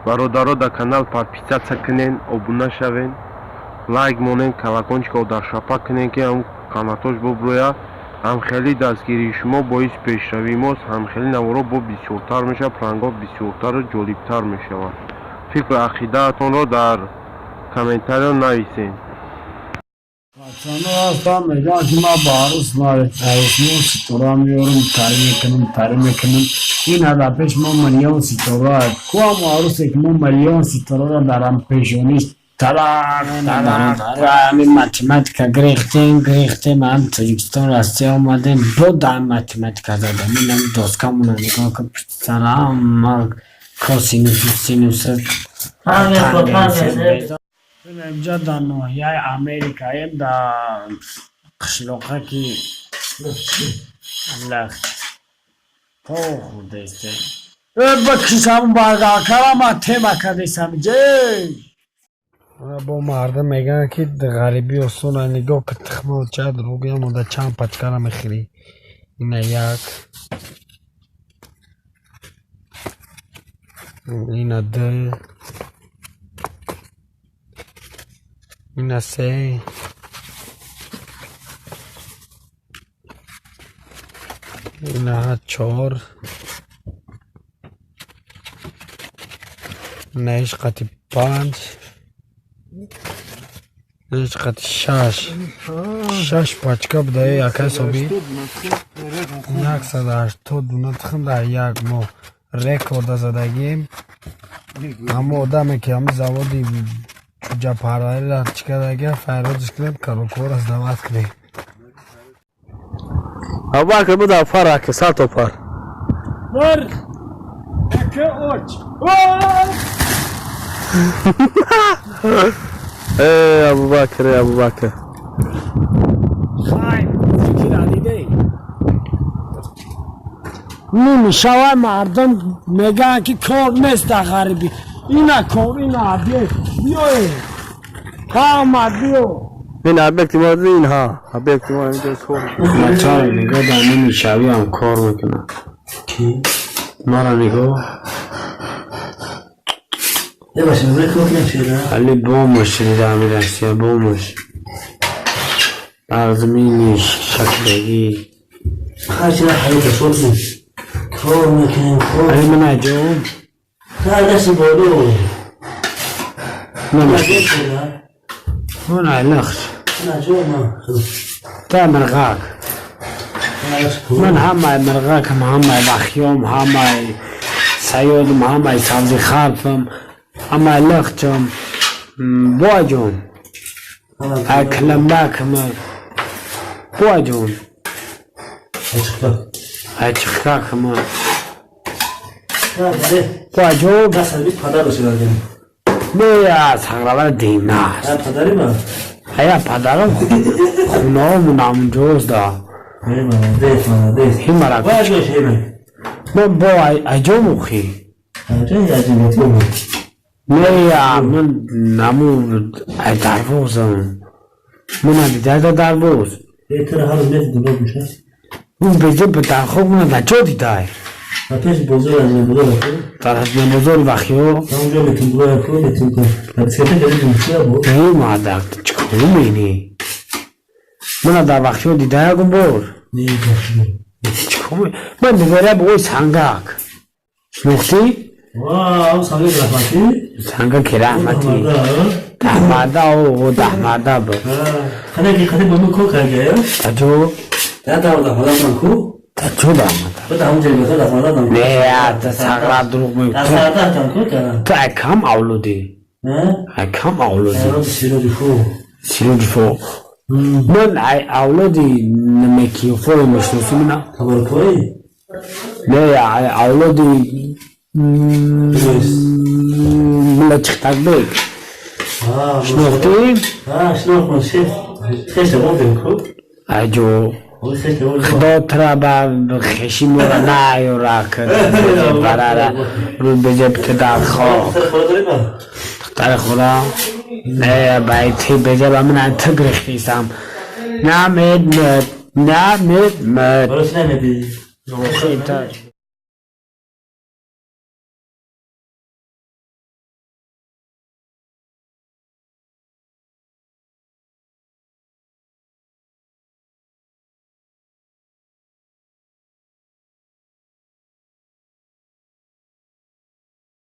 Бародаро да канал подписаться кунен, обуна шавен, лайк монен, колокольчикро дар шапка кунен ки ҳам қиматош буброяд. ҳам хеле дастгирии шумо боис пешравии мост, ҳам хеле наворо бо бисёртар мешавад, пранго бисёртару ҷолибтар мешавад. фикру ақидаатонро дар комментариё нависед. Sana hasta mekan kima barus var. Arusmu sitora miyorum tarim ekimim. Yine da peş milyon sitora. Kuam arus ekimim milyon sitora daram peşoniş. Tarak. Matematika grehte man Türkistan Asya olmadım. Bu da matematika zaten. Benim dostum nigah kıp salam kosinüs. اینجا در ناحیه امریکاییم در قشلاقه که لخت تو خورده است بکشم برگاه کرم تیمه کردیسم جی با مردم میگن که غریبی و سونه نگاه که تخمه و چه دروگی هم در چند پچکره میخیری اینه یک اینه دو اینه سه اینه چهار اینه عشقتی پنج اینه عشقتی شش پچکه بده یک حسابی 180 دونه تخم در یک ماه رکورد زدگیم اما آدمی که همه زوادی چوجا پارایل چیکار فرادش کنیم کار از دعوت کنیم اول که بود افر که سات افر بر که اوچ ابو بکر خایم فکر علیده نمیشه مردم میگن که کار نیست در غریبی اینا کار اینا بیایه کامد بیو این عبیقتی مورد این ها عبیقتی مورد اینجا کار بچه نگاه در نمیشوی هم کار میکنن کی؟ ما را نگاه یه باشه نگاه کار نشده علی بومش شنیده امیرسیه بومش برزمینش شکلگی خرچی را حیات شد کار میکنیم کار علی من اجام کار دستی بولو نمیشه شده من علخش نجوم تا مرغاك من همه مرغاكم همه بخيوم همه سيودم همه سبزي خالفم همه لختم بواجون اكلم باكم بواجون اچخاكم بواجون بس هلبي پدر رو شده ميا سغرابه ديناس پدری من ايا پدرم خونه همون همونجاست دا دیت این مرا باید هیمه من با اجام خی اینجا یه تو ميا من نمو دروازم من دیده دروز ترى هذا البيت دلوقتي مش من بجيب بتاع خوب من نجو دیده مفيش بوزور از بوزور در از بزرگ بخیو اونجا میتونم کار کنم بس که دیگه میشه بود ای مادر چیکار می‌کنی من در بخیو دیده گم بور چیکار من دیگه به سانگاک شناختی واو سانگاک رحمتی سانگاک رحمتی دهماده او دهماده با خیلی بهمون کار کرده تجو دهماده کو تجو دهماده بده همونجا میذاره دهماده نه تا ساغر دروغ میگه تو اکم اولودی اکم اولودی سیروجی فو من اولودی نمیکی فو میشناسم نه خبر کوی نه اولودی ملچ تاگبک شناختی شناخت شیف خیلی بودیم کو اجو خدا ترا با خشی مورا نایو را کرد براره رو بجب تدار خواه تختار خدا نه بایتی بجب من انتگ رخیسم نامید مد برش نمیدی خیلی